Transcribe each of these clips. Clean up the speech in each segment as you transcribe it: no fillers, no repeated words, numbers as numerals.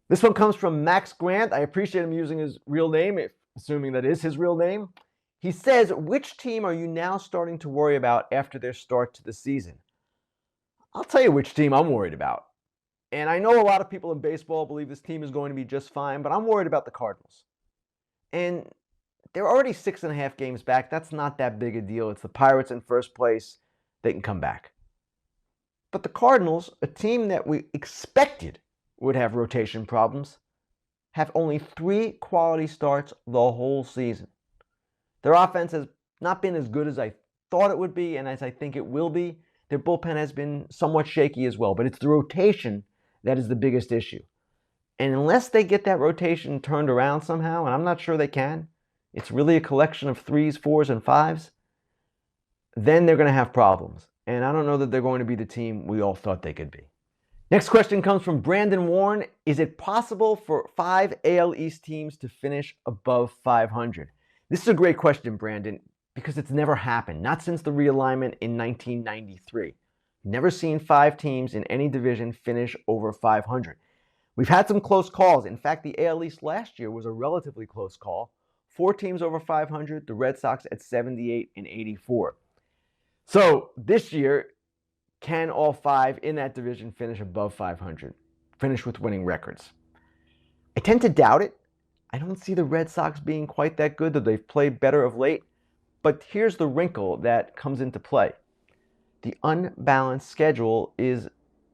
This one comes from Max Grant. I appreciate him using his real name, assuming that is his real name. He says, which team are you now starting to worry about after their start to the season? I'll tell you which team I'm worried about. And I know a lot of people in baseball believe this team is going to be just fine, but I'm worried about the Cardinals. And they're already 6.5 games back. That's not that big a deal. It's the Pirates in first place. They can come back. But the Cardinals, a team that we expected would have rotation problems, have only 3 quality starts the whole season. Their offense has not been as good as I thought it would be and as I think it will be. Their bullpen has been somewhat shaky as well, but it's the rotation that is the biggest issue. And unless they get that rotation turned around somehow, and I'm not sure they can, it's really a collection of 3s, 4s, and 5s, then they're going to have problems. And I don't know that they're going to be the team we all thought they could be. Next question comes from Brandon Warren. Is it possible for 5 AL East teams to finish above 500? This is a great question, Brandon, because it's never happened. Not since the realignment in 1993. Never seen 5 teams in any division finish over 500. We've had some close calls. In fact, the AL East last year was a relatively close call. 4 teams over 500, the Red Sox at 78 and 84. So this year, can all 5 in that division finish above 500? Finish with winning records? I tend to doubt it. I don't see the Red Sox being quite that good, though they've played better of late. But here's the wrinkle that comes into play. The unbalanced schedule is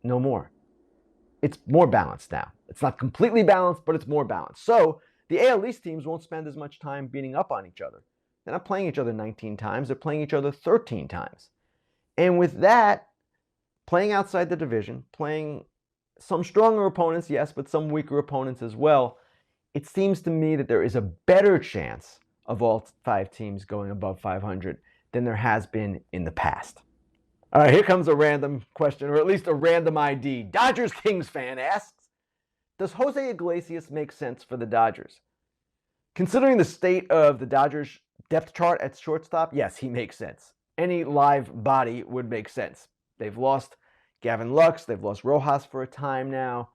no more. It's more balanced now. It's not completely balanced, but it's more balanced. So the AL East teams won't spend as much time beating up on each other. They're not playing each other 19 times. They're playing each other 13 times. And with that, playing outside the division, playing some stronger opponents, yes, but some weaker opponents as well, it seems to me that there is a better chance of all 5 teams going above 500 than there has been in the past. All right, here comes a random question, or at least a random ID. Dodgers Kings fan asks, does Jose Iglesias make sense for the Dodgers? Considering the state of the Dodgers depth chart at shortstop, yes, he makes sense. Any live body would make sense. They've lost Gavin Lux. They've lost Rojas for a time now.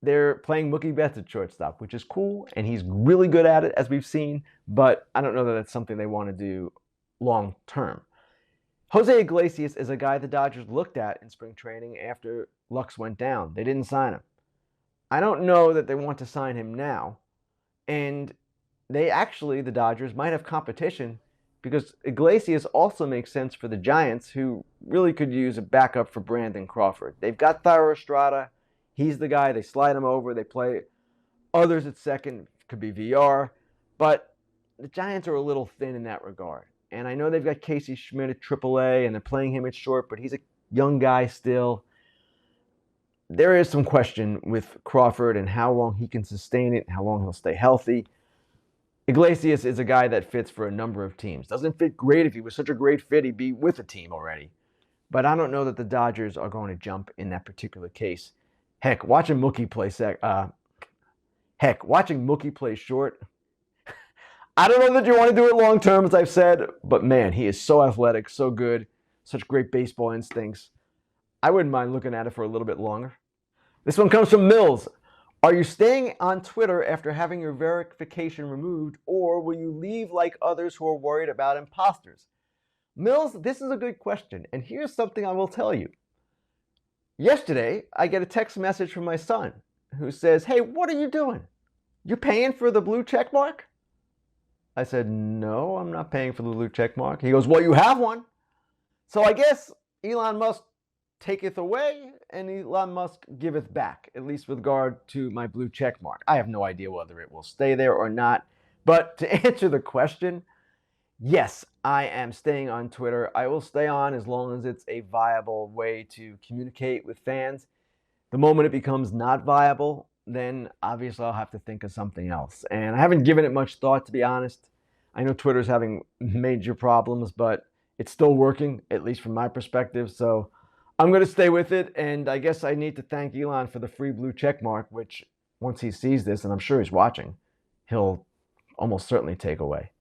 They're playing Mookie Betts at shortstop, which is cool, and he's really good at it, as we've seen, but I don't know that that's something they want to do long term. Jose Iglesias is a guy the Dodgers looked at in spring training after Lux went down. They didn't sign him. I don't know that they want to sign him now, and the Dodgers might have competition because Iglesias also makes sense for the Giants, who really could use a backup for Brandon Crawford. They've got Thairo Estrada. He's the guy. They slide him over. They play others at second. Could be VR. But the Giants are a little thin in that regard. And I know they've got Casey Schmidt at AAA, and they're playing him at short, but he's a young guy still. There is some question with Crawford and how long he can sustain it, how long he'll stay healthy. Iglesias is a guy that fits for a number of teams. Doesn't fit great. If he was such a great fit, he'd be with a team already. But I don't know that the Dodgers are going to jump in that particular case. Heck, watching Mookie play short, I don't know that you want to do it long term, as I've said, but man, he is so athletic, so good, such great baseball instincts. I wouldn't mind looking at it for a little bit longer. This one comes from Mills. Are you staying on Twitter after having your verification removed, or will you leave like others who are worried about imposters? Mills, this is a good question, and here's something I will tell you. Yesterday, I get a text message from my son who says, hey, what are you doing? You paying for the blue check mark? I said, no, I'm not paying for the blue check mark. He goes, well, you have one. So I guess Elon Musk taketh away and Elon Musk giveth back, at least with regard to my blue check mark. I have no idea whether it will stay there or not. But to answer the question, yes, I am staying on Twitter. I will stay on as long as it's a viable way to communicate with fans. The moment it becomes not viable, then obviously I'll have to think of something else. And I haven't given it much thought, to be honest. I know Twitter's having major problems, but it's still working, at least from my perspective. So I'm going to stay with it. And I guess I need to thank Elon for the free blue check mark, which once he sees this, and I'm sure he's watching, he'll almost certainly take away.